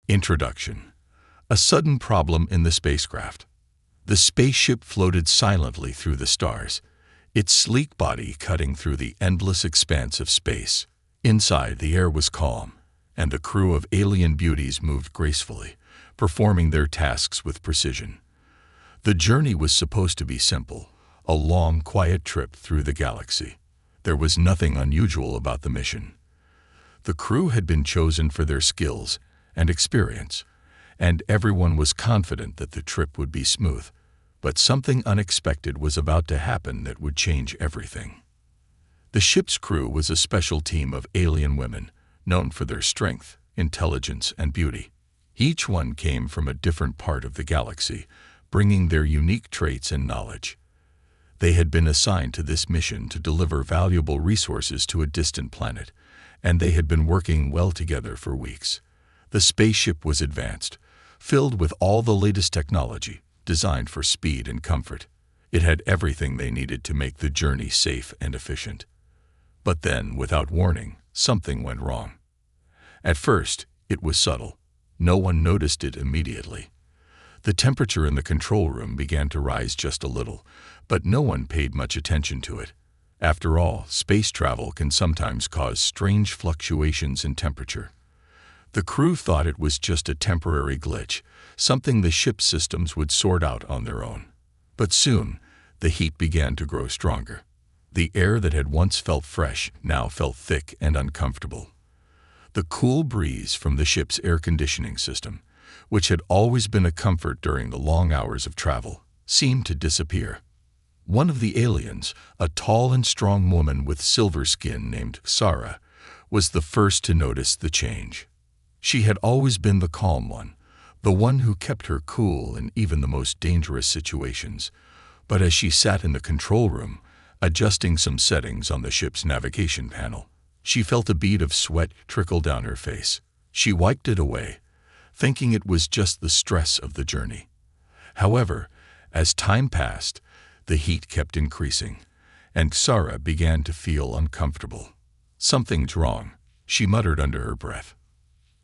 Introduction. A sudden problem in the spacecraft. The spaceship floated silently through the stars, its sleek body cutting through the endless expanse of space. Inside, the air was calm, and the crew of alien beauties moved gracefully, performing their tasks with precision. The journey was supposed to be simple, a long, quiet trip through the galaxy. There was nothing unusual about the mission. The crew had been chosen for their skills and experience, and everyone was confident that the trip would be smooth. But something unexpected was about to happen that would change everything. The ship's crew was a special team of alien women, known for their strength, intelligence, and beauty. Each one came from a different part of the galaxy, bringing their unique traits and knowledge. They had been assigned to this mission to deliver valuable resources to a distant planet, and they had been working well together for weeks. The spaceship was advanced, filled with all the latest technology, designed for speed and comfort. It had everything they needed to make the journey safe and efficient. But then, without warning, something went wrong. At first, it was subtle. No one noticed it immediately. The temperature in the control room began to rise just a little, but no one paid much attention to it. After all, space travel can sometimes cause strange fluctuations in temperature. The crew thought it was just a temporary glitch, something the ship's systems would sort out on their own. But soon, the heat began to grow stronger. The air that had once felt fresh now felt thick and uncomfortable. The cool breeze from the ship's air conditioning system, which had always been a comfort during the long hours of travel, seemed to disappear. One of the aliens, a tall and strong woman with silver skin named Sarah, was the first to notice the change. She had always been the calm one, the one who kept her cool in even the most dangerous situations. But as she sat in the control room, adjusting some settings on the ship's navigation panel, she felt a bead of sweat trickle down her face. She wiped it away, thinking it was just the stress of the journey. However, as time passed, the heat kept increasing, and Sarah began to feel uncomfortable. "Something's wrong," she muttered under her breath.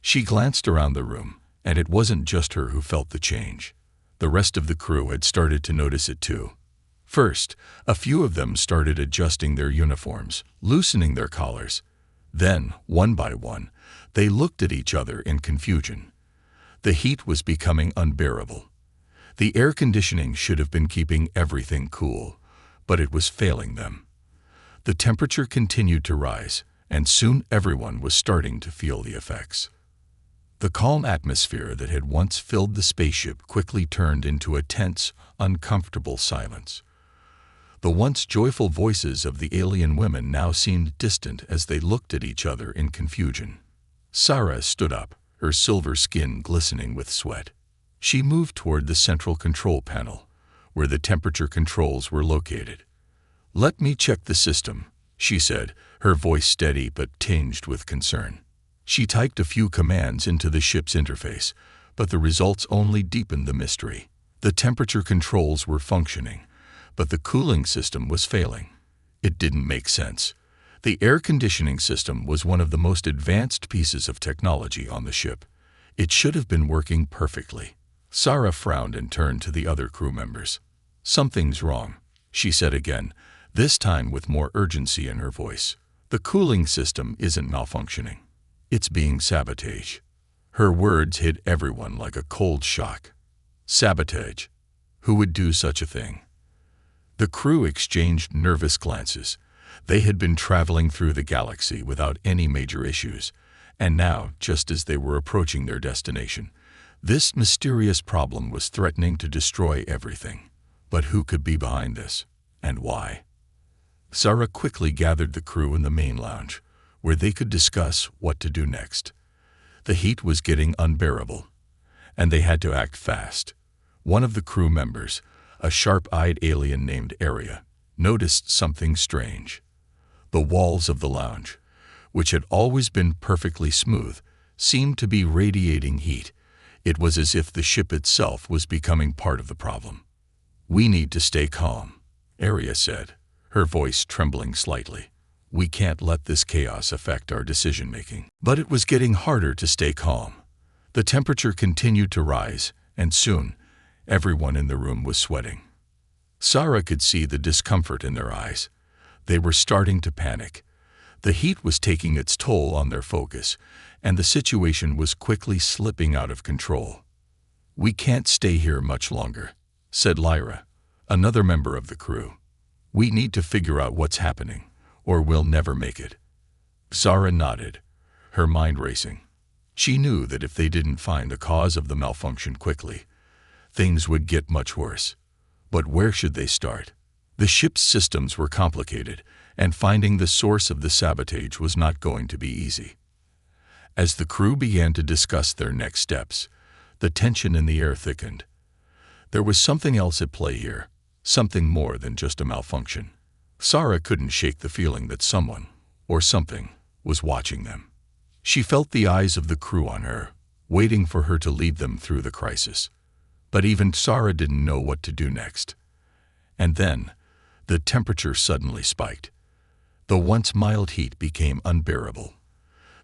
She glanced around the room, and it wasn't just her who felt the change. The rest of the crew had started to notice it too. First, a few of them started adjusting their uniforms, loosening their collars. Then, one by one, they looked at each other in confusion. The heat was becoming unbearable. The air conditioning should have been keeping everything cool, but it was failing them. The temperature continued to rise, and soon everyone was starting to feel the effects. The calm atmosphere that had once filled the spaceship quickly turned into a tense, uncomfortable silence. The once joyful voices of the alien women now seemed distant as they looked at each other in confusion. Sarah stood up, her silver skin glistening with sweat. She moved toward the central control panel, where the temperature controls were located. "Let me check the system," she said, her voice steady but tinged with concern. She typed a few commands into the ship's interface, but the results only deepened the mystery. The temperature controls were functioning, but the cooling system was failing. It didn't make sense. The air conditioning system was one of the most advanced pieces of technology on the ship. It should have been working perfectly. Sarah frowned and turned to the other crew members. "Something's wrong," she said again, this time with more urgency in her voice. "The cooling system isn't malfunctioning. It's being sabotaged." Her words hit everyone like a cold shock. Sabotage? Who would do such a thing? The crew exchanged nervous glances. They had been traveling through the galaxy without any major issues, and now, just as they were approaching their destination, this mysterious problem was threatening to destroy everything. But who could be behind this, and why? Sarah quickly gathered the crew in the main lounge, where they could discuss what to do next. The heat was getting unbearable, and they had to act fast. One of the crew members, a sharp-eyed alien named Aria, noticed something strange. The walls of the lounge, which had always been perfectly smooth, seemed to be radiating heat. It was as if the ship itself was becoming part of the problem. "We need to stay calm," Aria said, her voice trembling slightly. "We can't let this chaos affect our decision-making." But it was getting harder to stay calm. The temperature continued to rise, and soon, everyone in the room was sweating. Sarah could see the discomfort in their eyes. They were starting to panic. The heat was taking its toll on their focus, and the situation was quickly slipping out of control. "We can't stay here much longer," said Lyra, another member of the crew. "We need to figure out what's happening, or we'll never make it." Sarah nodded, her mind racing. She knew that if they didn't find the cause of the malfunction quickly, things would get much worse. But where should they start? The ship's systems were complicated, and finding the source of the sabotage was not going to be easy. As the crew began to discuss their next steps, the tension in the air thickened. There was something else at play here, something more than just a malfunction. Sarah couldn't shake the feeling that someone, or something, was watching them. She felt the eyes of the crew on her, waiting for her to lead them through the crisis. But even Sarah didn't know what to do next. And then, the temperature suddenly spiked. The once mild heat became unbearable.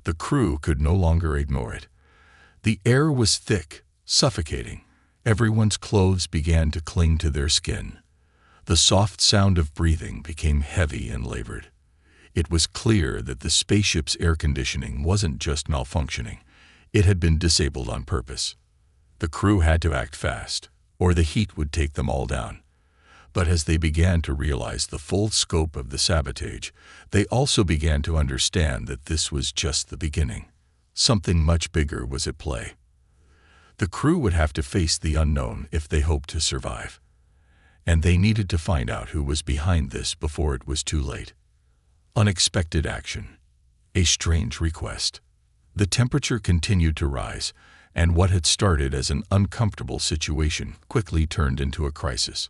The crew could no longer ignore it. The air was thick, suffocating. Everyone's clothes began to cling to their skin. The soft sound of breathing became heavy and labored. It was clear that the spaceship's air conditioning wasn't just malfunctioning. It had been disabled on purpose. The crew had to act fast, or the heat would take them all down. But as they began to realize the full scope of the sabotage, they also began to understand that this was just the beginning. Something much bigger was at play. The crew would have to face the unknown if they hoped to survive. And they needed to find out who was behind this before it was too late. Unexpected action. A strange request. The temperature continued to rise, and what had started as an uncomfortable situation quickly turned into a crisis.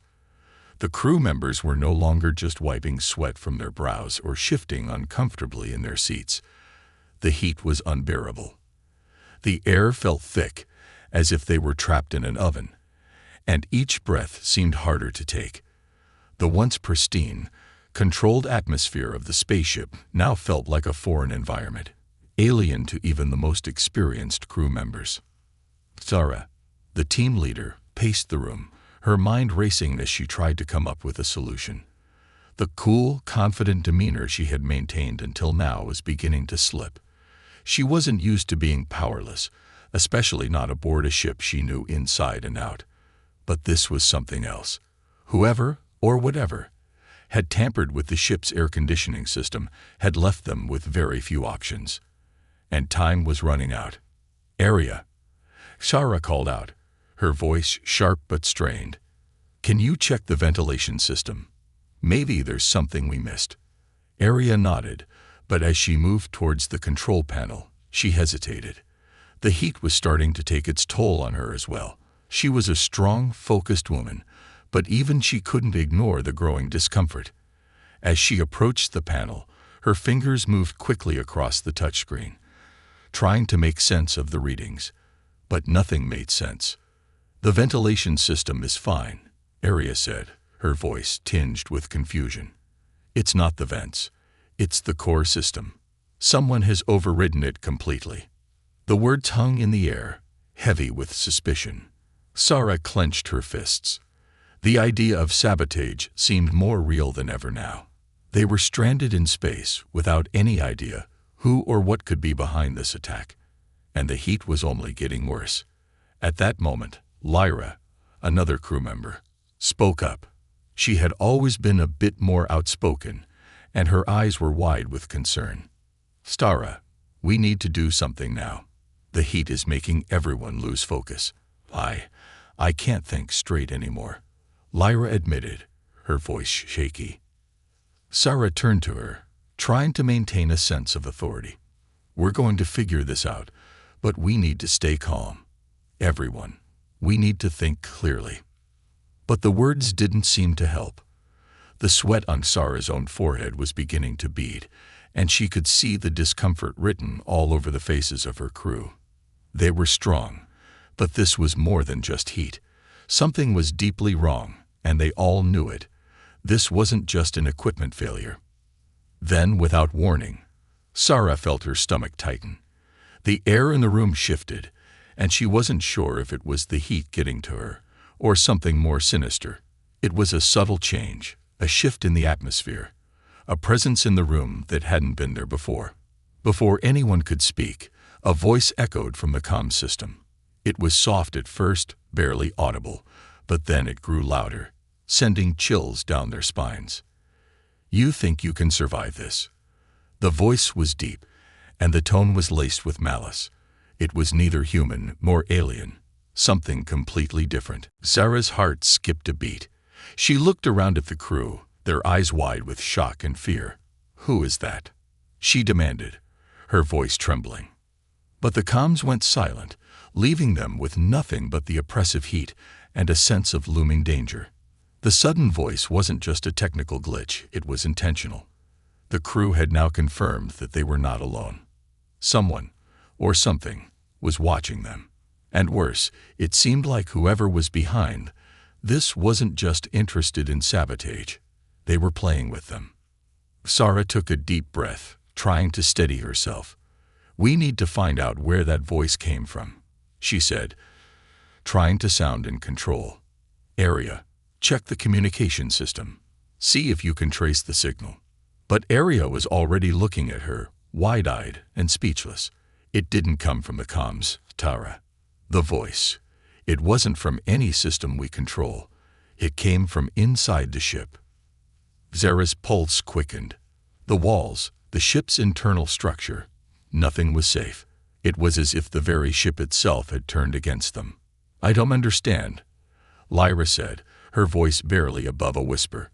The crew members were no longer just wiping sweat from their brows or shifting uncomfortably in their seats. The heat was unbearable. The air felt thick, as if they were trapped in an oven, and each breath seemed harder to take. The once pristine, controlled atmosphere of the spaceship now felt like a foreign environment, alien to even the most experienced crew members. Sarah, the team leader, paced the room, her mind racing as she tried to come up with a solution. The cool, confident demeanor she had maintained until now was beginning to slip. She wasn't used to being powerless, especially not aboard a ship she knew inside and out. But this was something else. Whoever, or whatever, had tampered with the ship's air conditioning system had left them with very few options. And time was running out. "Area," Sarah called out, her voice sharp but strained. "Can you check the ventilation system? Maybe there's something we missed." Area nodded, but as she moved towards the control panel, she hesitated. The heat was starting to take its toll on her as well. She was a strong, focused woman, but even she couldn't ignore the growing discomfort. As she approached the panel, her fingers moved quickly across the touchscreen, trying to make sense of the readings. But nothing made sense. "The ventilation system is fine," Area said, her voice tinged with confusion. "It's not the vents. It's the core system. Someone has overridden it completely." The words hung in the air, heavy with suspicion. Sarah clenched her fists. The idea of sabotage seemed more real than ever now. They were stranded in space without any idea who or what could be behind this attack. And the heat was only getting worse. At that moment, Lyra, another crew member, spoke up. She had always been a bit more outspoken, and her eyes were wide with concern. "Sarah, we need to do something now. The heat is making everyone lose focus. I can't think straight anymore," Lyra admitted, her voice shaky. Sarah turned to her, trying to maintain a sense of authority. "We're going to figure this out, but we need to stay calm. Everyone, we need to think clearly." But the words didn't seem to help. The sweat on Sarah's own forehead was beginning to bead, and she could see the discomfort written all over the faces of her crew. They were strong, but this was more than just heat. Something was deeply wrong, and they all knew it. This wasn't just an equipment failure. Then, without warning, Sarah felt her stomach tighten. The air in the room shifted, and she wasn't sure if it was the heat getting to her or something more sinister. It was a subtle change, a shift in the atmosphere, a presence in the room that hadn't been there before. Before anyone could speak, a voice echoed from the comm system. It was soft at first, barely audible, but then it grew louder, sending chills down their spines. "You think you can survive this?" The voice was deep, and the tone was laced with malice. It was neither human nor alien, something completely different. Zara's heart skipped a beat. She looked around at the crew, their eyes wide with shock and fear. "Who is that?" she demanded, her voice trembling. But the comms went silent, leaving them with nothing but the oppressive heat and a sense of looming danger. The sudden voice wasn't just a technical glitch, it was intentional. The crew had now confirmed that they were not alone. Someone, or something, was watching them. And worse, it seemed like whoever was behind this wasn't just interested in sabotage. They were playing with them. Zara took a deep breath, trying to steady herself. "We need to find out where that voice came from," she said, trying to sound in control. "Area, check the communication system. See if you can trace the signal." But Area was already looking at her, wide-eyed and speechless. "It didn't come from the comms, Tara." The voice. "It wasn't from any system we control. It came from inside the ship." Zara's pulse quickened. The walls, the ship's internal structure, nothing was safe. It was as if the very ship itself had turned against them. "I don't understand," Lyra said, her voice barely above a whisper.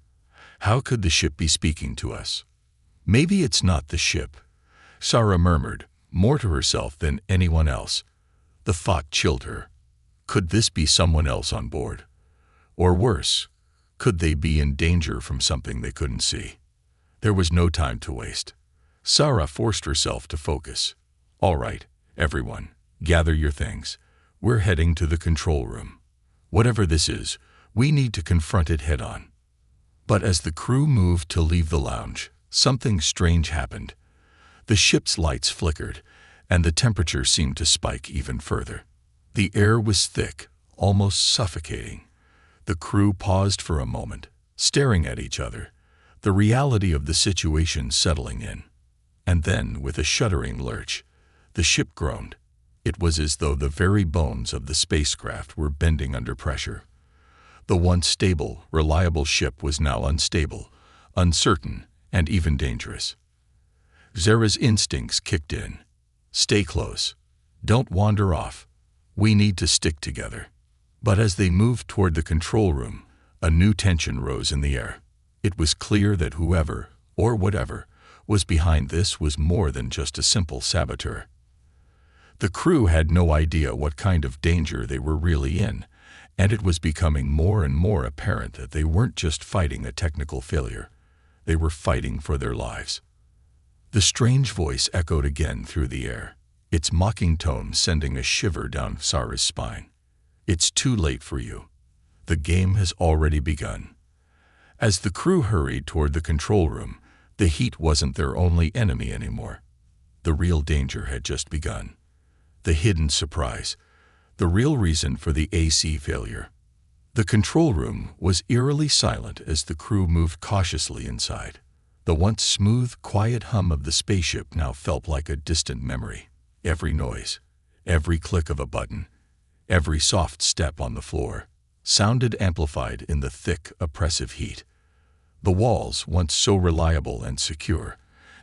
"How could the ship be speaking to us?" "Maybe it's not the ship," Zara murmured, more to herself than anyone else. The thought chilled her. Could this be someone else on board? Or worse, could they be in danger from something they couldn't see? There was no time to waste. Zara forced herself to focus. "All right, everyone, gather your things. We're heading to the control room. Whatever this is, we need to confront it head-on." But as the crew moved to leave the lounge, something strange happened. The ship's lights flickered, and the temperature seemed to spike even further. The air was thick, almost suffocating. The crew paused for a moment, staring at each other, the reality of the situation settling in. And then, with a shuddering lurch, the ship groaned. It was as though the very bones of the spacecraft were bending under pressure. The once stable, reliable ship was now unstable, uncertain, and even dangerous. Zara's instincts kicked in. "Stay close. Don't wander off. We need to stick together." But as they moved toward the control room, a new tension rose in the air. It was clear that whoever, or whatever, was behind this was more than just a simple saboteur. The crew had no idea what kind of danger they were really in, and it was becoming more and more apparent that they weren't just fighting a technical failure. They were fighting for their lives. The strange voice echoed again through the air, its mocking tone sending a shiver down Zara's spine. "It's too late for you. The game has already begun." As the crew hurried toward the control room, the heat wasn't their only enemy anymore. The real danger had just begun. The hidden surprise, the real reason for the AC failure. The control room was eerily silent as the crew moved cautiously inside. The once smooth, quiet hum of the spaceship now felt like a distant memory. Every noise, every click of a button, every soft step on the floor, sounded amplified in the thick, oppressive heat. The walls, once so reliable and secure,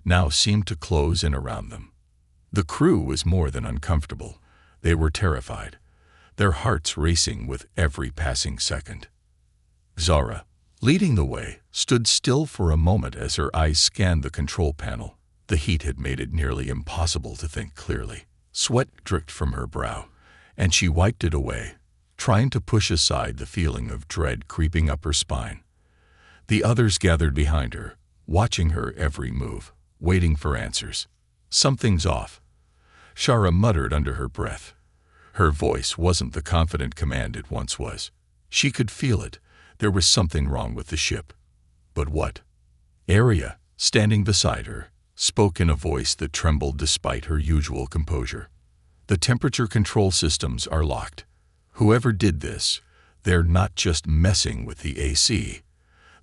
now seemed to close in around them. The crew was more than uncomfortable. They were terrified, their hearts racing with every passing second. Zara, leading the way, stood still for a moment as her eyes scanned the control panel. The heat had made it nearly impossible to think clearly. Sweat dripped from her brow, and she wiped it away, trying to push aside the feeling of dread creeping up her spine. The others gathered behind her, watching her every move, waiting for answers. "Something's off," Zara muttered under her breath. Her voice wasn't the confident command it once was. She could feel it. There was something wrong with the ship. But what? Area, standing beside her, spoke in a voice that trembled despite her usual composure. The temperature control systems are locked. Whoever did this, they're not just messing with the AC.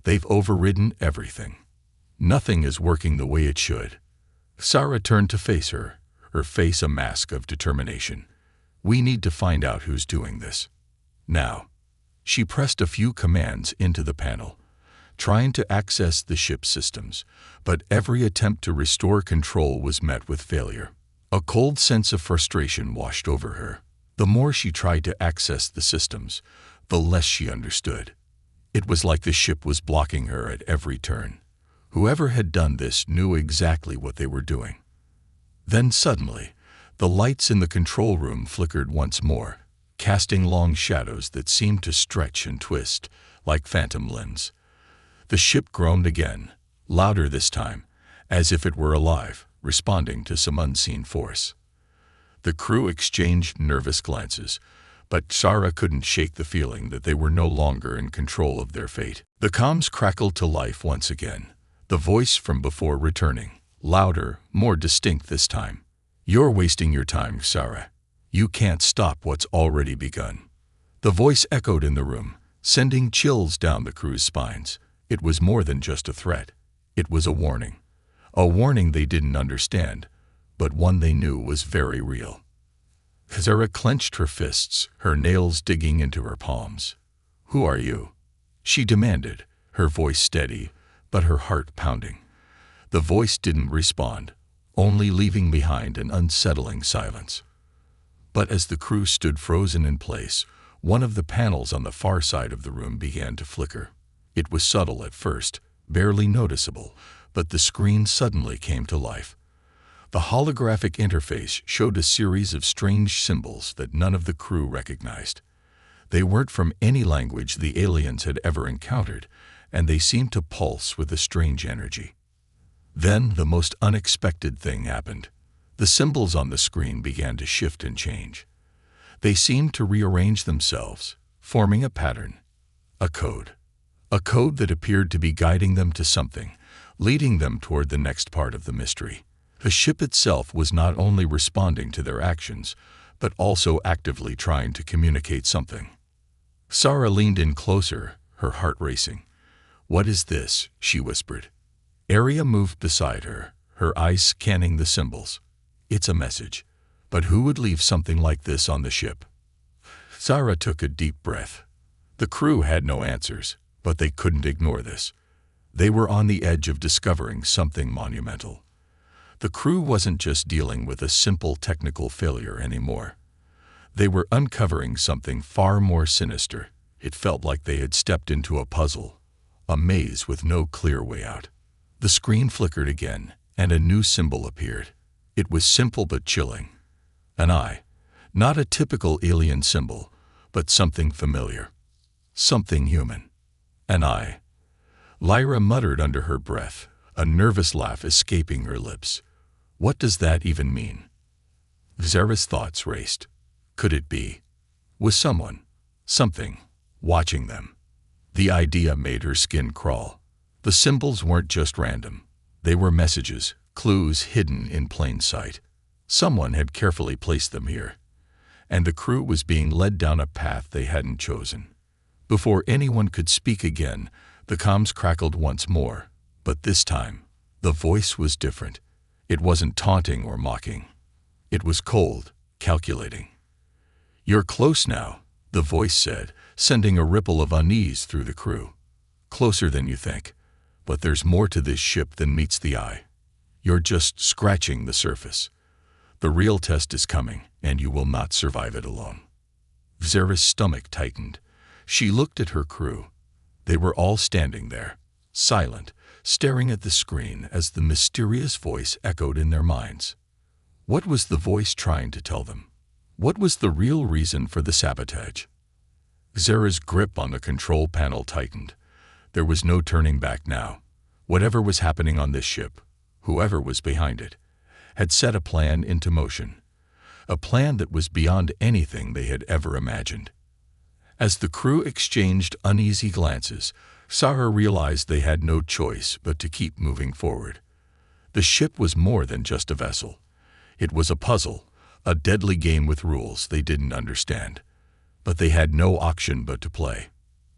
They've overridden everything. Nothing is working the way it should. Sarah turned to face her face a mask of determination. We need to find out who's doing this. Now. She pressed a few commands into the panel, trying to access the ship's systems, but every attempt to restore control was met with failure. A cold sense of frustration washed over her. The more she tried to access the systems, the less she understood. It was like the ship was blocking her at every turn. Whoever had done this knew exactly what they were doing. Then suddenly, the lights in the control room flickered once more, casting long shadows that seemed to stretch and twist like phantom limbs. The ship groaned again, louder this time, as if it were alive, responding to some unseen force. The crew exchanged nervous glances, but Sarah couldn't shake the feeling that they were no longer in control of their fate. The comms crackled to life once again, the voice from before returning, louder, more distinct this time. "You're wasting your time, Sarah. You can't stop what's already begun." The voice echoed in the room, sending chills down the crew's spines. It was more than just a threat. It was a warning. A warning they didn't understand, but one they knew was very real. Sarah clenched her fists, her nails digging into her palms. "Who are you?" she demanded, her voice steady, but her heart pounding. The voice didn't respond, only leaving behind an unsettling silence. But as the crew stood frozen in place, one of the panels on the far side of the room began to flicker. It was subtle at first, barely noticeable, but the screen suddenly came to life. The holographic interface showed a series of strange symbols that none of the crew recognized. They weren't from any language the aliens had ever encountered, and they seemed to pulse with a strange energy. Then the most unexpected thing happened. The symbols on the screen began to shift and change. They seemed to rearrange themselves, forming a pattern, a code that appeared to be guiding them to something, leading them toward the next part of the mystery. The ship itself was not only responding to their actions, but also actively trying to communicate something. Sarah leaned in closer, her heart racing. "What is this?" she whispered. Arya moved beside her, her eyes scanning the symbols. "It's a message. But who would leave something like this on the ship?" Sarah took a deep breath. The crew had no answers, but they couldn't ignore this. They were on the edge of discovering something monumental. The crew wasn't just dealing with a simple technical failure anymore. They were uncovering something far more sinister. It felt like they had stepped into a puzzle, a maze with no clear way out. The screen flickered again, and a new symbol appeared. It was simple but chilling. An eye. Not a typical alien symbol, but something familiar. Something human. An eye. Lyra muttered under her breath, a nervous laugh escaping her lips. What does that even mean? Zara's thoughts raced. Could it be? Was someone, something, watching them? The idea made her skin crawl. The symbols weren't just random. They were messages, clues hidden in plain sight. Someone had carefully placed them here, and the crew was being led down a path they hadn't chosen. Before anyone could speak again, the comms crackled once more, but this time, the voice was different. It wasn't taunting or mocking. It was cold, calculating. "You're close now," the voice said, sending a ripple of unease through the crew. "Closer than you think. But there's more to this ship than meets the eye. You're just scratching the surface. The real test is coming, and you will not survive it alone." Zara's stomach tightened. She looked at her crew. They were all standing there, silent, staring at the screen as the mysterious voice echoed in their minds. What was the voice trying to tell them? What was the real reason for the sabotage? Zara's grip on the control panel tightened. There was no turning back now. Whatever was happening on this ship, whoever was behind it, had set a plan into motion. A plan that was beyond anything they had ever imagined. As the crew exchanged uneasy glances, Sarah realized they had no choice but to keep moving forward. The ship was more than just a vessel. It was a puzzle a deadly game with rules they didn't understand. But they had no option but to play.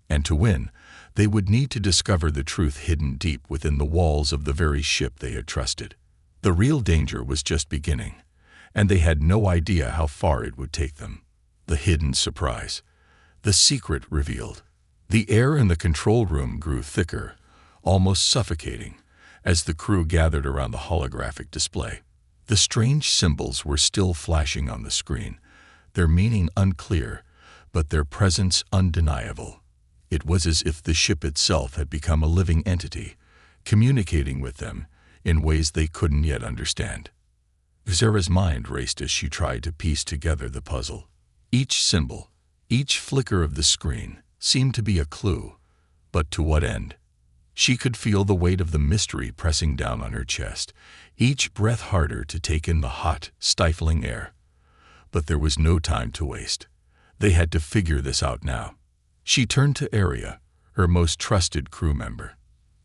And to win, they would need to discover the truth hidden deep within the walls of the very ship they had trusted. The real danger was just beginning, and they had no idea how far it would take them. The hidden surprise. The secret revealed. The air in the control room grew thicker, almost suffocating, as the crew gathered around the holographic display. The strange symbols were still flashing on the screen, their meaning unclear, but their presence undeniable. It was as if the ship itself had become a living entity, communicating with them in ways they couldn't yet understand. Zara's mind raced as she tried to piece together the puzzle. Each symbol, each flicker of the screen, seemed to be a clue, but to what end? She could feel the weight of the mystery pressing down on her chest, each breath harder to take in the hot, stifling air. But there was no time to waste. They had to figure this out now. She turned to Aria, her most trusted crew member.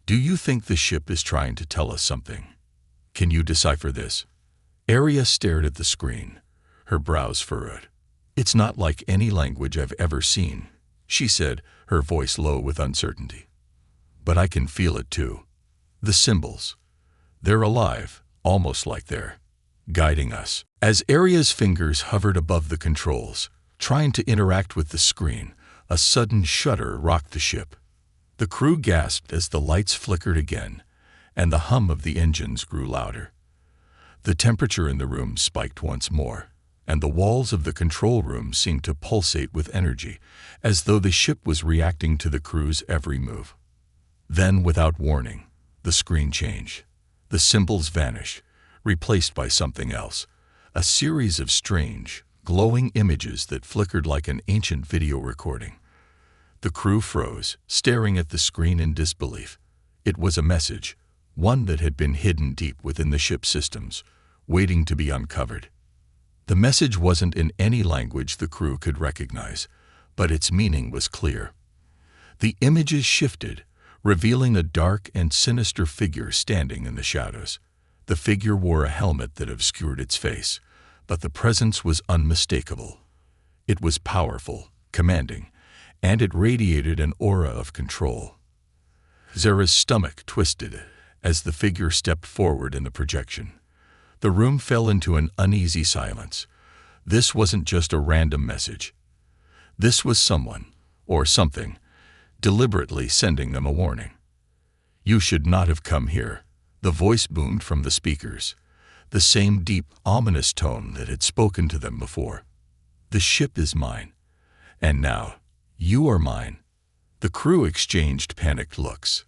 "Do you think the ship is trying to tell us something? Can you decipher this?" Aria stared at the screen, her brows furrowed. "It's not like any language I've ever seen," she said, her voice low with uncertainty. "But I can feel it too. The symbols. They're alive, almost like they're guiding us." As Aria's fingers hovered above the controls, trying to interact with the screen, a sudden shudder rocked the ship. The crew gasped as the lights flickered again, and the hum of the engines grew louder. The temperature in the room spiked once more, and the walls of the control room seemed to pulsate with energy, as though the ship was reacting to the crew's every move. Then, without warning, the screen changed. The symbols vanished, replaced by something else, a series of strange, glowing images that flickered like an ancient video recording. The crew froze, staring at the screen in disbelief. It was a message, one that had been hidden deep within the ship's systems, waiting to be uncovered. The message wasn't in any language the crew could recognize, but its meaning was clear. The images shifted, revealing a dark and sinister figure standing in the shadows. The figure wore a helmet that obscured its face, but the presence was unmistakable. It was powerful, commanding, and it radiated an aura of control. Zara's stomach twisted as the figure stepped forward in the projection. The room fell into an uneasy silence. This wasn't just a random message. This was someone, or something, deliberately sending them a warning. "You should not have come here," the voice boomed from the speakers, the same deep, ominous tone that had spoken to them before. "The ship is mine, and now you are mine." The crew exchanged panicked looks.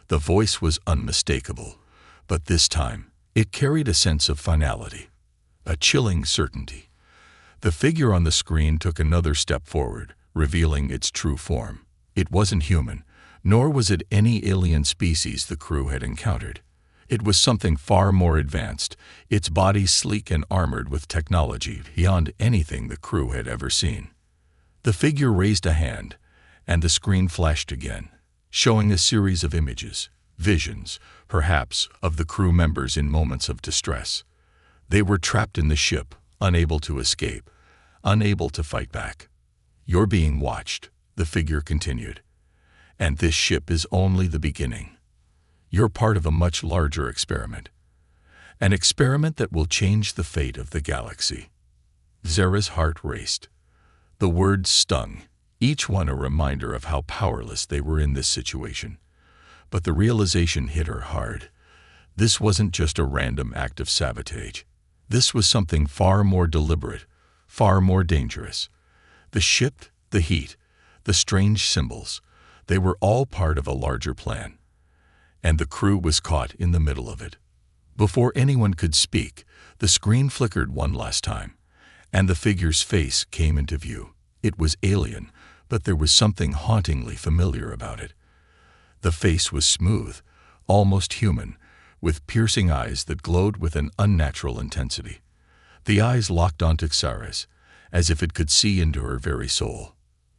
The voice was unmistakable, but this time it carried a sense of finality, a chilling certainty. The figure on the screen took another step forward, revealing its true form. It wasn't human, nor was it any alien species the crew had encountered. It was something far more advanced, its body sleek and armored with technology beyond anything the crew had ever seen. The figure raised a hand, and the screen flashed again, showing a series of images, visions, perhaps, of the crew members in moments of distress. They were trapped in the ship, unable to escape, unable to fight back. "You're being watched," the figure continued, "and this ship is only the beginning. You're part of a much larger experiment, an experiment that will change the fate of the galaxy." Zara's heart raced. The words stung, each one a reminder of how powerless they were in this situation. But the realization hit her hard. This wasn't just a random act of sabotage. This was something far more deliberate, far more dangerous. The ship, the heat, the strange symbols, they were all part of a larger plan. And the crew was caught in the middle of it. Before anyone could speak, the screen flickered one last time, and the figure's face came into view. It was alien, but there was something hauntingly familiar about it. The face was smooth, almost human, with piercing eyes that glowed with an unnatural intensity. The eyes locked onto Zara's, as if it could see into her very soul.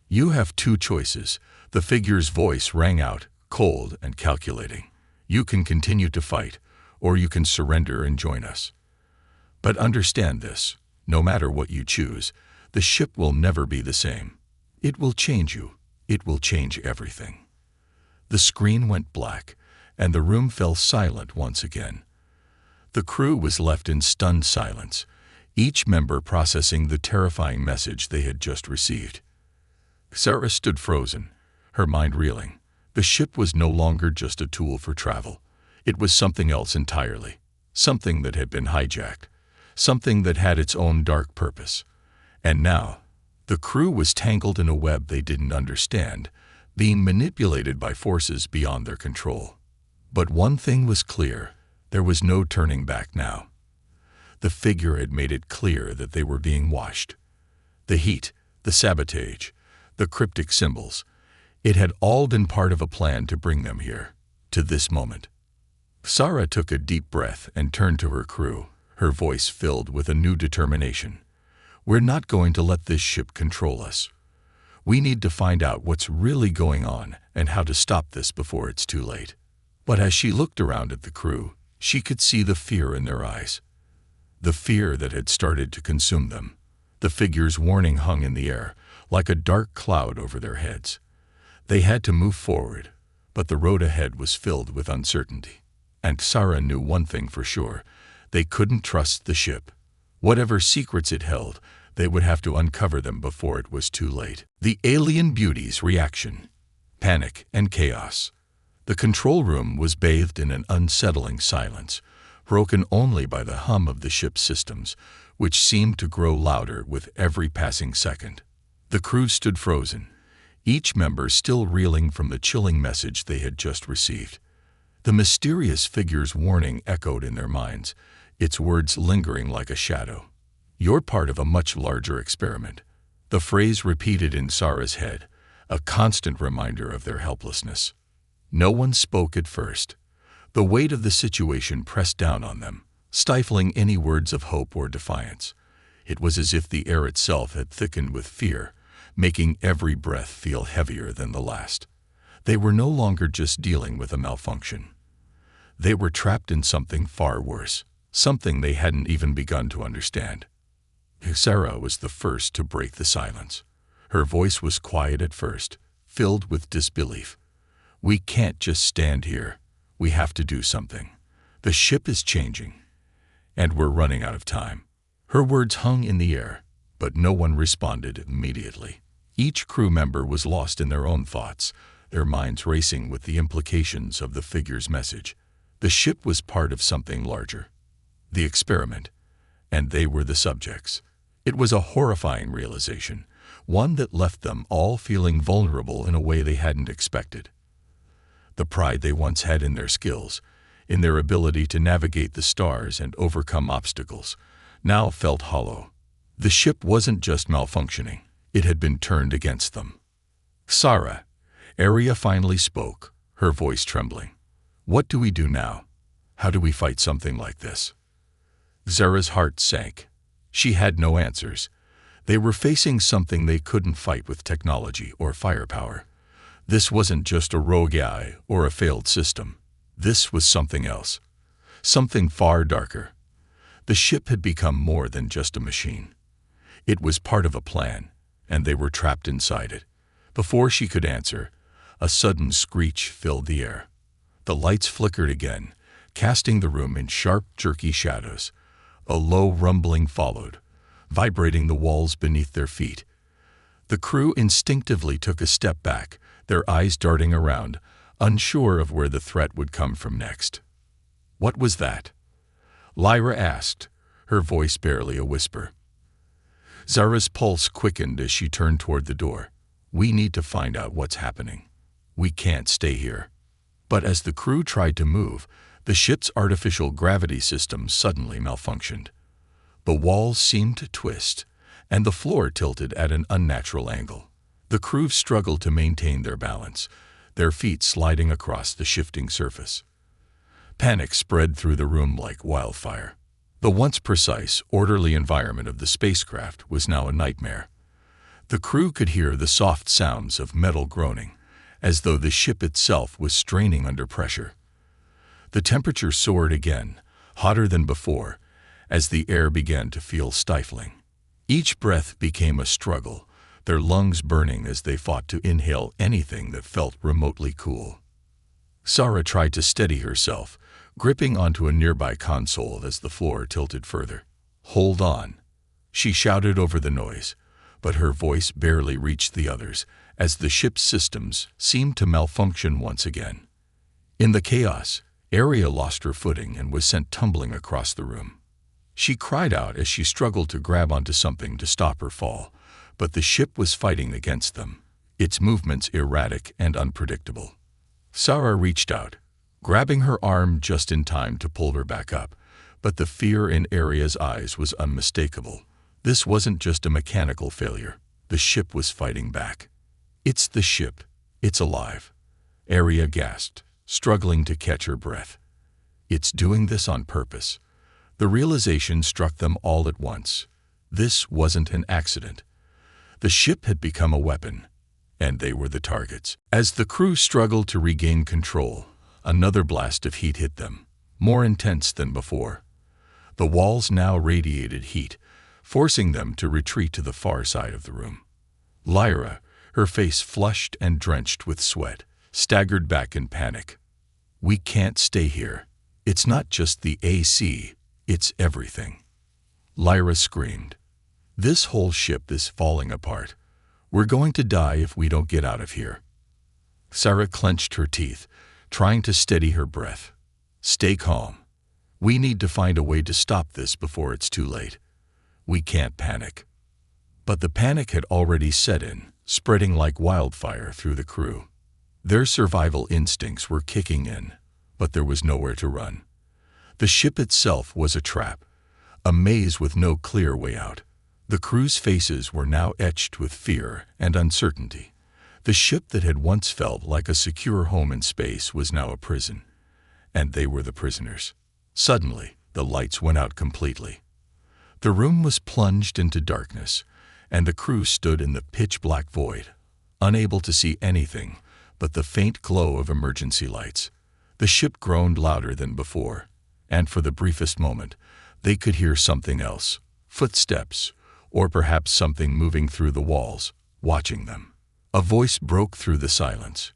"You have two choices," the figure's voice rang out, cold and calculating. "You can continue to fight, or you can surrender and join us. But understand this, No matter what you choose, the ship will never be the same. It will change you. It will change everything. The screen went black, and the room fell silent once again. The crew was left in stunned silence, each member processing the terrifying message they had just received. Sarah stood frozen, her mind reeling. The ship was no longer just a tool for travel. It was something else entirely, something that had been hijacked, something that had its own dark purpose. And now, the crew was tangled in a web they didn't understand, being manipulated by forces beyond their control. But one thing was clear: there was no turning back now. The figure had made it clear that they were being watched. The heat, the sabotage, the cryptic symbols, it had all been part of a plan to bring them here, to this moment. Sarah took a deep breath and turned to her crew, her voice filled with a new determination. We're not going to let this ship control us. We need to find out what's really going on and how to stop this before it's too late. But as she looked around at the crew, she could see the fear in their eyes. The fear that had started to consume them. The figure's warning hung in the air, like a dark cloud over their heads. They had to move forward, but the road ahead was filled with uncertainty. And Sarah knew one thing for sure: they couldn't trust the ship. Whatever secrets it held, they would have to uncover them before it was too late. The alien Beauties' reaction: panic and chaos. The control room was bathed in an unsettling silence, broken only by the hum of the ship's systems, which seemed to grow louder with every passing second. The crew stood frozen, each member still reeling from the chilling message they had just received. The mysterious figure's warning echoed in their minds, its words lingering like a shadow. You're part of a much larger experiment. The phrase repeated in Sarah's head, a constant reminder of their helplessness. No one spoke at first. The weight of the situation pressed down on them, stifling any words of hope or defiance. It was as if the air itself had thickened with fear, making every breath feel heavier than the last. They were no longer just dealing with a malfunction. They were trapped in something far worse, something they hadn't even begun to understand. Sarah was the first to break the silence. Her voice was quiet at first, filled with disbelief. We can't just stand here. We have to do something. The ship is changing, and we're running out of time. Her words hung in the air, but no one responded immediately. Each crew member was lost in their own thoughts, their minds racing with the implications of the figure's message. The ship was part of something larger, the experiment, and they were the subjects. It was a horrifying realization, one that left them all feeling vulnerable in a way they hadn't expected. The pride they once had in their skills, in their ability to navigate the stars and overcome obstacles, now felt hollow. The ship wasn't just malfunctioning, it had been turned against them. Sarah, Aria finally spoke, her voice trembling. What do we do now? How do we fight something like this? Zara's heart sank. She had no answers. They were facing something they couldn't fight with technology or firepower. This wasn't just a rogue AI or a failed system. This was something else. Something far darker. The ship had become more than just a machine. It was part of a plan, and they were trapped inside it. Before she could answer, a sudden screech filled the air. The lights flickered again, casting the room in sharp, jerky shadows. A low rumbling followed, vibrating the walls beneath their feet. The crew instinctively took a step back, their eyes darting around, unsure of where the threat would come from next. What was that? Lyra asked, her voice barely a whisper. Zara's pulse quickened as she turned toward the door. We need to find out what's happening. We can't stay here. But as the crew tried to move, the ship's artificial gravity system suddenly malfunctioned. The walls seemed to twist, and the floor tilted at an unnatural angle. The crew struggled to maintain their balance, their feet sliding across the shifting surface. Panic spread through the room like wildfire. The once precise, orderly environment of the spacecraft was now a nightmare. The crew could hear the soft sounds of metal groaning, as though the ship itself was straining under pressure. The temperature soared again, hotter than before, as the air began to feel stifling. Each breath became a struggle, their lungs burning as they fought to inhale anything that felt remotely cool. Sarah tried to steady herself, gripping onto a nearby console as the floor tilted further. "Hold on," she shouted over the noise, but her voice barely reached the others as the ship's systems seemed to malfunction once again. In the chaos, Aria lost her footing and was sent tumbling across the room. She cried out as she struggled to grab onto something to stop her fall, but the ship was fighting against them, its movements erratic and unpredictable. Sarah reached out, grabbing her arm just in time to pull her back up, but the fear in Aria's eyes was unmistakable. This wasn't just a mechanical failure. The ship was fighting back. "It's the ship. It's alive," Aria gasped, struggling to catch her breath. "It's doing this on purpose." The realization struck them all at once. This wasn't an accident. The ship had become a weapon, and they were the targets. As the crew struggled to regain control, another blast of heat hit them, more intense than before. The walls now radiated heat, forcing them to retreat to the far side of the room. Lyra, her face flushed and drenched with sweat, staggered back in panic. "We can't stay here. It's not just the AC, it's everything." Lyra screamed. "This whole ship is falling apart. We're going to die if we don't get out of here." Sarah clenched her teeth, trying to steady her breath. "Stay calm. We need to find a way to stop this before it's too late. We can't panic." But the panic had already set in, spreading like wildfire through the crew. Their survival instincts were kicking in, but there was nowhere to run. The ship itself was a trap, a maze with no clear way out. The crew's faces were now etched with fear and uncertainty. The ship that had once felt like a secure home in space was now a prison, and they were the prisoners. Suddenly, the lights went out completely. The room was plunged into darkness, and the crew stood in the pitch-black void, unable to see anything but the faint glow of emergency lights. The ship groaned louder than before, and for the briefest moment, they could hear something else, footsteps, or perhaps something moving through the walls, watching them. A voice broke through the silence,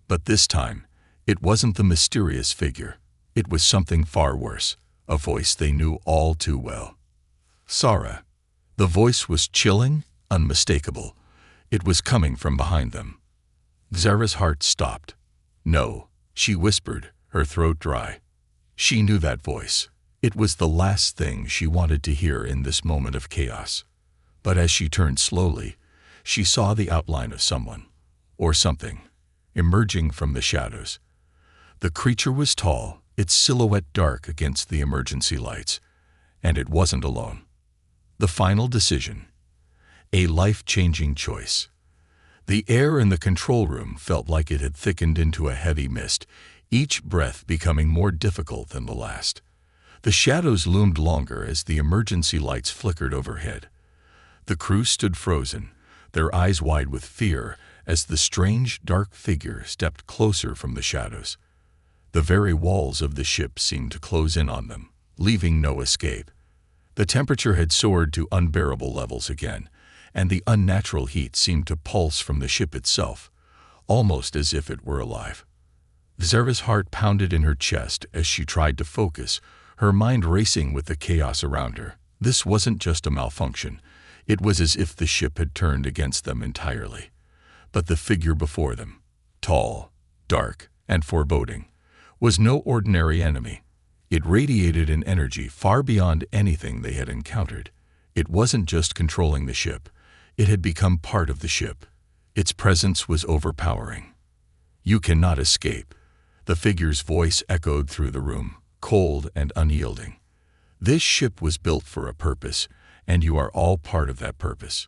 but this time, it wasn't the mysterious figure. It was something far worse, a voice they knew all too well. "Sarah." The voice was chilling, unmistakable. It was coming from behind them. Zara's heart stopped. "No," she whispered, her throat dry. She knew that voice. It was the last thing she wanted to hear in this moment of chaos. But as she turned slowly, she saw the outline of someone, or something, emerging from the shadows. The creature was tall, its silhouette dark against the emergency lights, and it wasn't alone. The final decision. A life-changing choice. The air in the control room felt like it had thickened into a heavy mist, each breath becoming more difficult than the last. The shadows loomed longer as the emergency lights flickered overhead. The crew stood frozen, their eyes wide with fear as the strange, dark figure stepped closer from the shadows. The very walls of the ship seemed to close in on them, leaving no escape. The temperature had soared to unbearable levels again, and the unnatural heat seemed to pulse from the ship itself, almost as if it were alive. Zara's heart pounded in her chest as she tried to focus, her mind racing with the chaos around her. This wasn't just a malfunction. It was as if the ship had turned against them entirely. But the figure before them, tall, dark, and foreboding, was no ordinary enemy. It radiated an energy far beyond anything they had encountered. It wasn't just controlling the ship. It had become part of the ship. Its presence was overpowering. "You cannot escape." The figure's voice echoed through the room, cold and unyielding. "This ship was built for a purpose, and you are all part of that purpose.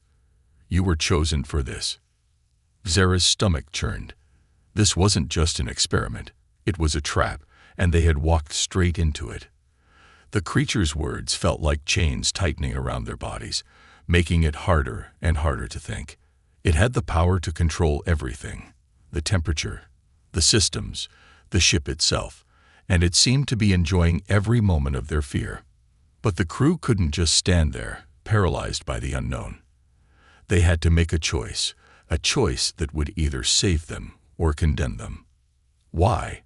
You were chosen for this." Zara's stomach churned. This wasn't just an experiment. It was a trap, and they had walked straight into it. The creature's words felt like chains tightening around their bodies, making it harder and harder to think. It had the power to control everything: the temperature, the systems, the ship itself, and it seemed to be enjoying every moment of their fear. But the crew couldn't just stand there, paralyzed by the unknown. They had to make a choice that would either save them or condemn them. Why?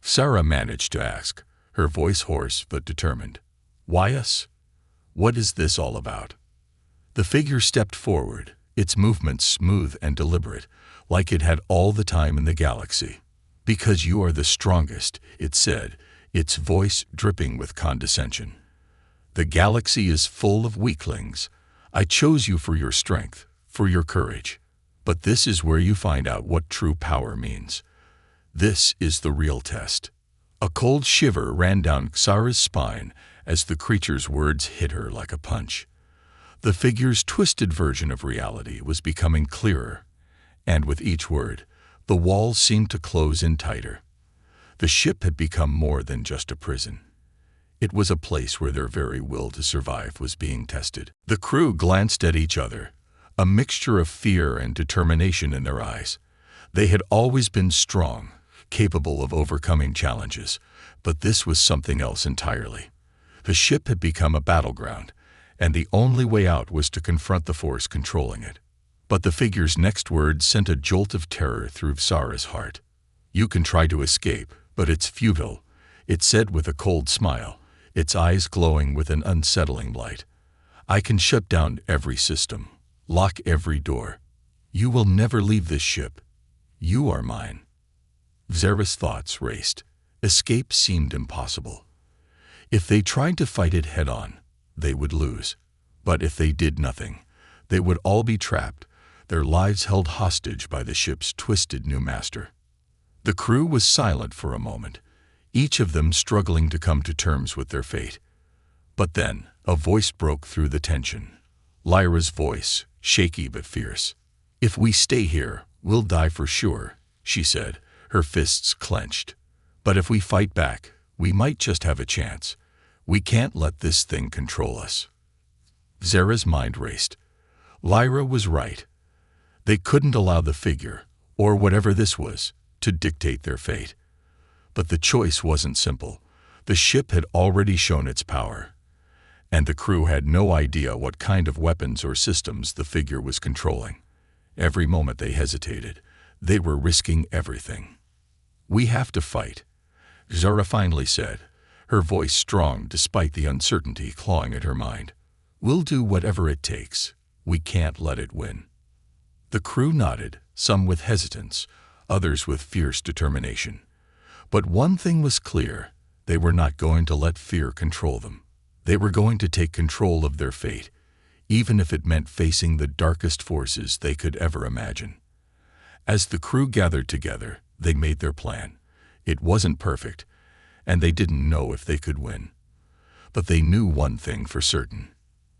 Sarah managed to ask, her voice hoarse but determined. Why us? What is this all about? The figure stepped forward, its movements smooth and deliberate, like it had all the time in the galaxy. Because you are the strongest, it said, its voice dripping with condescension. The galaxy is full of weaklings. I chose you for your strength, for your courage. But this is where you find out what true power means. This is the real test. A cold shiver ran down Sarah's spine as the creature's words hit her like a punch. The figure's twisted version of reality was becoming clearer, and with each word, the walls seemed to close in tighter. The ship had become more than just a prison. It was a place where their very will to survive was being tested. The crew glanced at each other, a mixture of fear and determination in their eyes. They had always been strong, capable of overcoming challenges, but this was something else entirely. The ship had become a battleground, and the only way out was to confront the force controlling it. But the figure's next words sent a jolt of terror through Sarah's heart. You can try to escape, but it's futile, it said with a cold smile, its eyes glowing with an unsettling light. I can shut down every system, lock every door. You will never leave this ship. You are mine. Zara's thoughts raced. Escape seemed impossible. If they tried to fight it head-on, they would lose. But if they did nothing, they would all be trapped, their lives held hostage by the ship's twisted new master. The crew was silent for a moment, each of them struggling to come to terms with their fate. But then, a voice broke through the tension. Lyra's voice, shaky but fierce. If we stay here, we'll die for sure, she said, her fists clenched. But if we fight back, we might just have a chance. We can't let this thing control us. Zara's mind raced. Lyra was right. They couldn't allow the figure, or whatever this was, to dictate their fate. But the choice wasn't simple. The ship had already shown its power, and the crew had no idea what kind of weapons or systems the figure was controlling. Every moment they hesitated, they were risking everything. We have to fight, Zara finally said, her voice strong despite the uncertainty clawing at her mind. We'll do whatever it takes. We can't let it win. The crew nodded, some with hesitance, others with fierce determination. But one thing was clear, they were not going to let fear control them. They were going to take control of their fate, even if it meant facing the darkest forces they could ever imagine. As the crew gathered together, they made their plan. It wasn't perfect, and they didn't know if they could win. But they knew one thing for certain.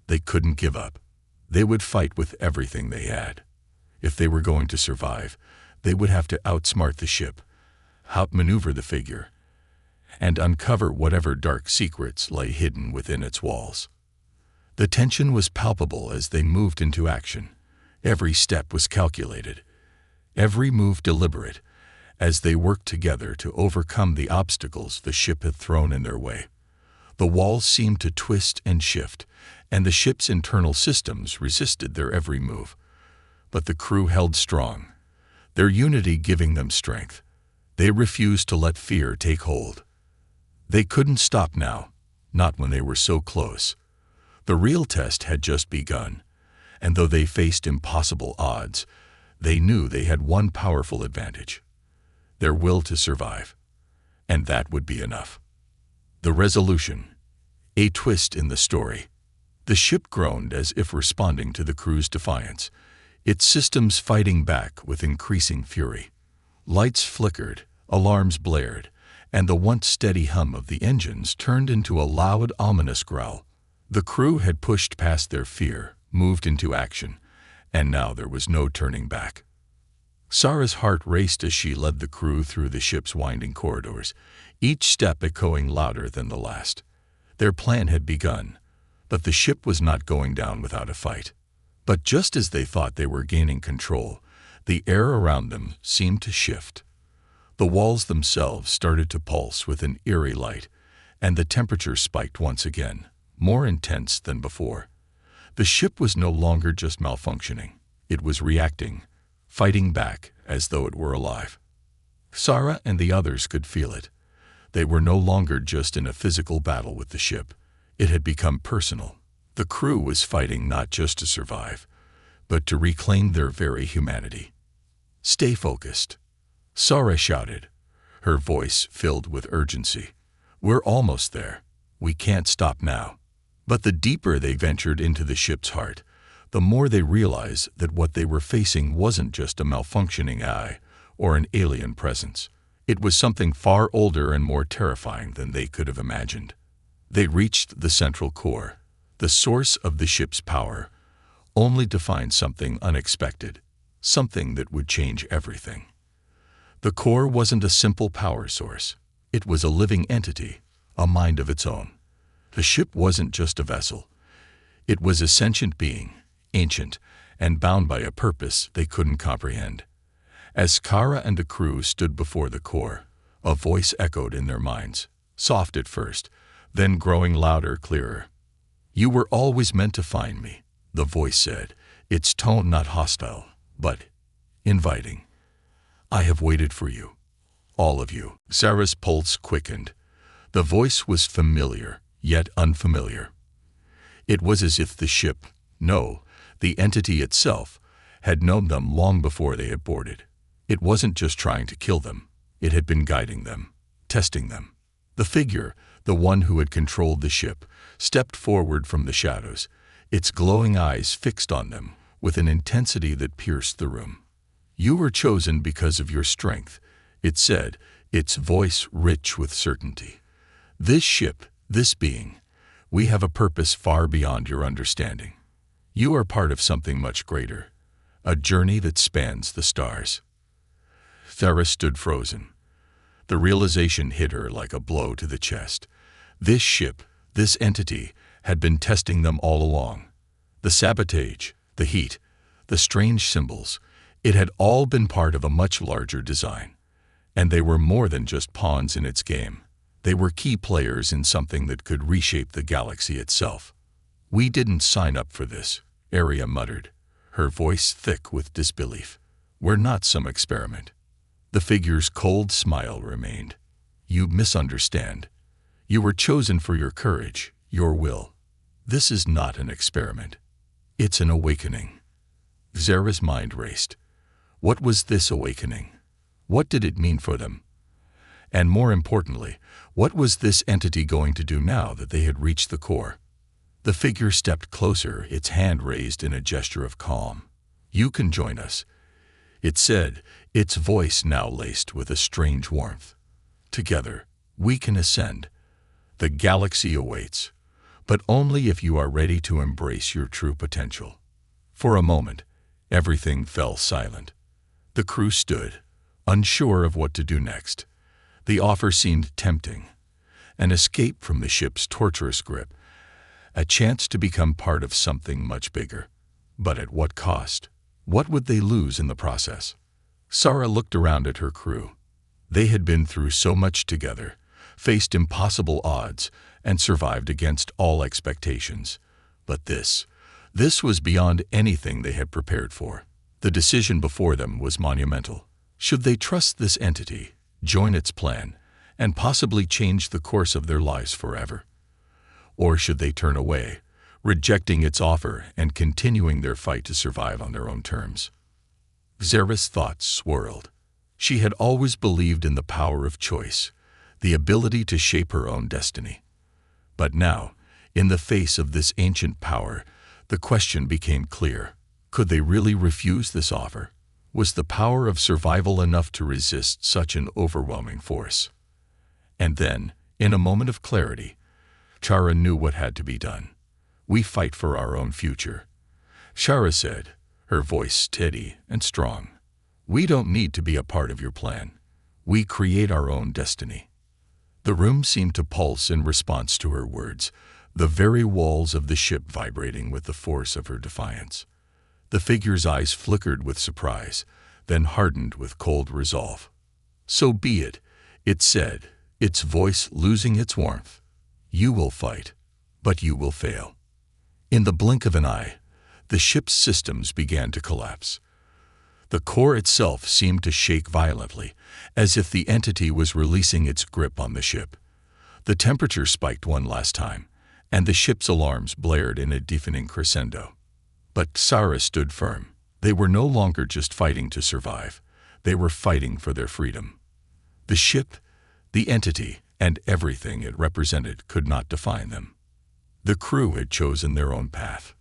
They couldn't give up. They would fight with everything they had. If they were going to survive, they would have to outsmart the ship, outmaneuver the figure, and uncover whatever dark secrets lay hidden within its walls. The tension was palpable as they moved into action. Every step was calculated, every move deliberate, as they worked together to overcome the obstacles the ship had thrown in their way. The walls seemed to twist and shift, and the ship's internal systems resisted their every move. But the crew held strong, their unity giving them strength. They refused to let fear take hold. They couldn't stop now, not when they were so close. The real test had just begun, and though they faced impossible odds, they knew they had one powerful advantage: their will to survive. And that would be enough. The resolution. A twist in the story. The ship groaned as if responding to the crew's defiance, its systems fighting back with increasing fury. Lights flickered, alarms blared, and the once steady hum of the engines turned into a loud, ominous growl. The crew had pushed past their fear, moved into action, and now there was no turning back. Sarah's heart raced as she led the crew through the ship's winding corridors, each step echoing louder than the last. Their plan had begun, but the ship was not going down without a fight. But just as they thought they were gaining control, the air around them seemed to shift. The walls themselves started to pulse with an eerie light, and the temperature spiked once again, more intense than before. The ship was no longer just malfunctioning. It was reacting, fighting back as though it were alive. Sarah and the others could feel it. They were no longer just in a physical battle with the ship. It had become personal. The crew was fighting not just to survive, but to reclaim their very humanity. "Stay focused," Sarah shouted, her voice filled with urgency. "We're almost there. We can't stop now." But the deeper they ventured into the ship's heart, the more they realized that what they were facing wasn't just a malfunctioning eye or an alien presence. It was something far older and more terrifying than they could have imagined. They reached the central core, the source of the ship's power, only to find something unexpected, something that would change everything. The core wasn't a simple power source. It was a living entity, a mind of its own. The ship wasn't just a vessel. It was a sentient being, ancient, and bound by a purpose they couldn't comprehend. As Kara and the crew stood before the core, a voice echoed in their minds, soft at first, then growing louder, clearer. "You were always meant to find me," the voice said, its tone not hostile, but inviting. "I have waited for you, all of you." Sarah's pulse quickened. The voice was familiar, yet unfamiliar. It was as if the ship, no, the entity itself, had known them long before they had boarded. It wasn't just trying to kill them. It had been guiding them, testing them. The figure, the one who had controlled the ship, stepped forward from the shadows, its glowing eyes fixed on them with an intensity that pierced the room. "You were chosen because of your strength," it said, its voice rich with certainty. "This ship, this being, we have a purpose far beyond your understanding. You are part of something much greater, a journey that spans the stars." Sarah stood frozen. The realization hit her like a blow to the chest. This ship, this entity, had been testing them all along. The sabotage, the heat, the strange symbols, it had all been part of a much larger design. And they were more than just pawns in its game. They were key players in something that could reshape the galaxy itself. "We didn't sign up for this," Arya muttered, her voice thick with disbelief. "We're not some experiment." The figure's cold smile remained. "You misunderstand. You were chosen for your courage, your will. This is not an experiment. It's an awakening." Zara's mind raced. What was this awakening? What did it mean for them? And more importantly, what was this entity going to do now that they had reached the core? The figure stepped closer, its hand raised in a gesture of calm. "You can join us," it said, its voice now laced with a strange warmth. "Together, we can ascend. The galaxy awaits, but only if you are ready to embrace your true potential." For a moment, everything fell silent. The crew stood, unsure of what to do next. The offer seemed tempting, an escape from the ship's torturous grip, a chance to become part of something much bigger. But at what cost? What would they lose in the process? Sarah looked around at her crew. They had been through so much together, faced impossible odds, and survived against all expectations. But this was beyond anything they had prepared for. The decision before them was monumental. Should they trust this entity, join its plan, and possibly change the course of their lives forever? Or should they turn away, rejecting its offer and continuing their fight to survive on their own terms? Zara's thoughts swirled. She had always believed in the power of choice, the ability to shape her own destiny. But now, in the face of this ancient power, the question became clear. Could they really refuse this offer? Was the power of survival enough to resist such an overwhelming force? And then, in a moment of clarity, Chara knew what had to be done. "We fight for our own future," Chara said, her voice steady and strong. "We don't need to be a part of your plan. We create our own destiny." The room seemed to pulse in response to her words, the very walls of the ship vibrating with the force of her defiance. The figure's eyes flickered with surprise, then hardened with cold resolve. "So be it," it said, its voice losing its warmth. "You will fight. But you will fail. In the blink of an eye, the ship's systems began to collapse. The core itself seemed to shake violently, as if the entity was releasing its grip on the ship. The temperature spiked one last time, and the ship's alarms blared in a deafening crescendo. But Sarah stood firm. They were no longer just fighting to survive. They were fighting for their freedom. The ship, the entity, and everything it represented could not define them. The crew had chosen their own path.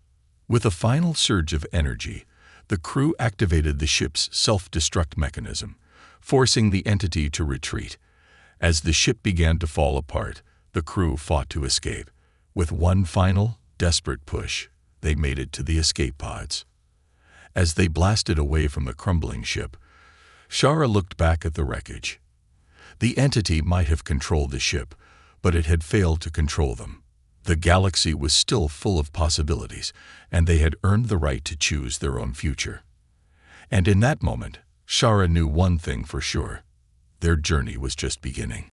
With a final surge of energy, the crew activated the ship's self-destruct mechanism, forcing the entity to retreat. As the ship began to fall apart, the crew fought to escape. With one final, desperate push, they made it to the escape pods. As they blasted away from the crumbling ship, Shara looked back at the wreckage. The entity might have controlled the ship, but it had failed to control them. The galaxy was still full of possibilities, and they had earned the right to choose their own future. And in that moment, Shara knew one thing for sure: their journey was just beginning.